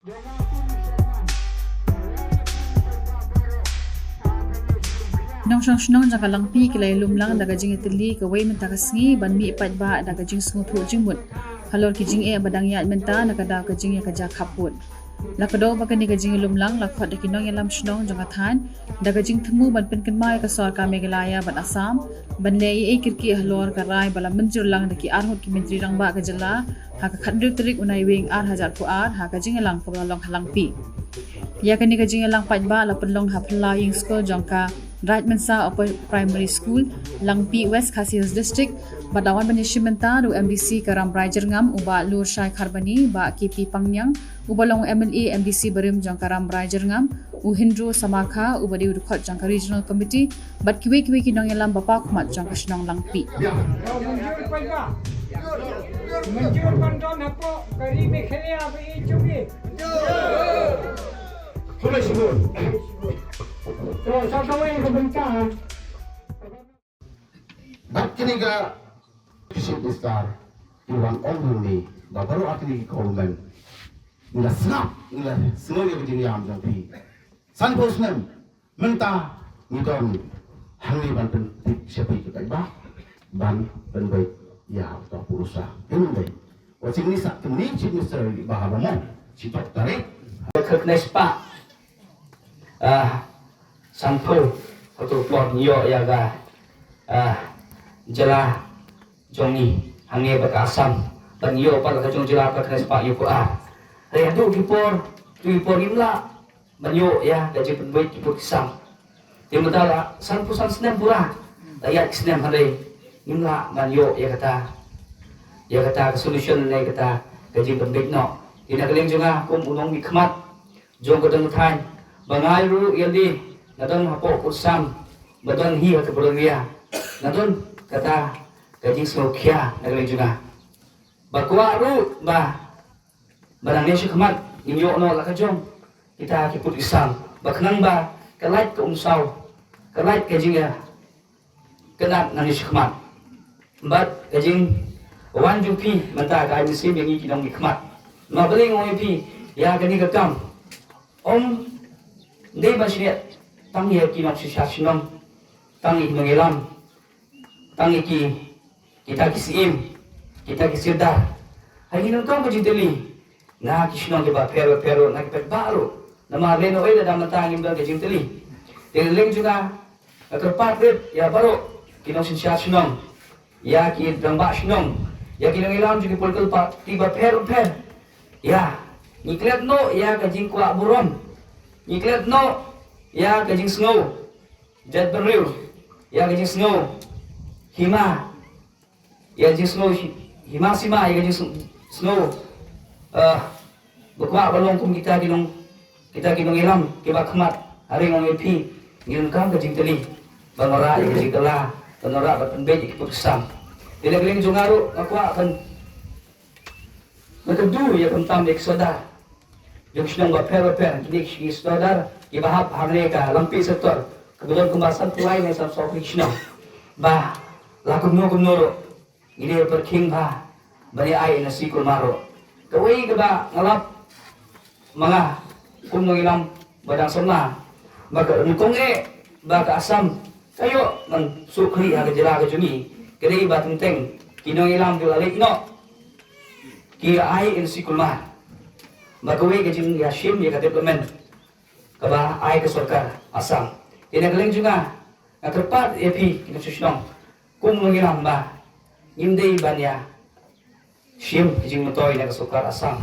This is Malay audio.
Nong shang shnong jaka langpi kilai lumlang daga jing itili ka wei menta kasngi ban mi ipat ba daga jing sngu thu jing mut halor ki jing e badang yat menta nakada ka jing ka ja khaput lakado ba kani ka jing lumlang lakhot ki nong yalam shnong jaka than daga jing thmu ban pen kan mai ka sor ka megalaya ban asam ban le e kirki halor ka rai bala manjur lang daki arhot ki mentri rang ba ka jala ha ka khandri trik unai wing ar hajar pu ar ha ka jing lang ka long halangpi ya kani ka jing lang pat ba la penlong ha flying school jangka Right Mensa Upper Primary School, Langpi West Khasi Hills District, Badawan Banishimenta du MDC Karam Brajer Ngam uba Lur Shai Kharbani ba KP Pangyang uba long MLA MDC Barim jang Karam Brajer Ngam u Hindro Samakha uba di Udkhot jang Regional Committee bat kiwe ki nong yalam bapa khmat jang Kashnong Langpi. Menjur bantuan apa kari mekhele apa ichugi. Sudah semua. So sa yang kebentar. Baik kini ga kisah besar orang orang ni baru akhirnya komen. Nila senang, nila semua yang begini am jadi. San bosnem mentah ngidon hangi banten siapa kita bah ban penbaik ya atau perusahaan ini deh. Wajib ni sak ni cip mesti bahagia cipat tarik. Keknespa sampul atau plot yo ya ga jela jongi hange bakasam ban yo par ka jong jela ka knespa yo ko re du kipor imla ban yo ya gaji penbait kipor kisam timudala sanpu san snem pura ayat snem hare imla ban yo ya kata solution ne kata gaji penbait no ina keleng jonga kum unong mi khmat jong kadang than bangai ru yandi nadon hapo kusam badon hi ka bolivia nadon kata gaji sokia nagaleng juga bakwa ru ba barang nesya khmat inyo no la ka jong kita kiput isam baknang ba kalait ka umsaw kalait gaji ya kenat nanisya khmat bat gaji wan jupi menta ka misim yang ikinong khmat mabeling oi pi ya gani ka kam om dei bashiet tangi kinong sisasnom tangi mengelam tangi kita kisim kita kisirda hari nong kong kajinteli na kisnong ke ba pero na ke baru nama leno oi da matangim da kajinteli leng juga kerpat ya baru kinong sisasnom ya ki damba snom ya kinong elam juga polkal pa tiba pero ya niklet no ya kajing kwa buron niklet no ya kajing snow jet beril ya kajing snow hima ya kajing snow hima sima ya kajing snow bakwa balong kum kita kinong ilam kiba khmat hari ngong epi ngin kam kajing teli banora ya kajing tela banora bat penbe ki puksam dileng jungaru akwa kan Nakadu ya kentam dek soda. Yung sinong ba pero kidik si soda ibahap hangne ka lampi sektor. Kebetulan kembasan tulai na sa sokri sinong. Ba lakum no ini perking ba bani ay na sikul maro. Kawai ka ba ngalap mga kumong ilam badang sama. Maka nukong ba ka asam kayo man sukri ha kajila ka juni. Kaya ba tenteng kinong ilam julalik no. Kia ai in sikulma magawi ka jing yashim ya ka development kaba ai ka sarkar asam tinagaling juga na terpat epi kina susnong kung ngilam ba imdei banya shim jing motoy na ka sarkar asam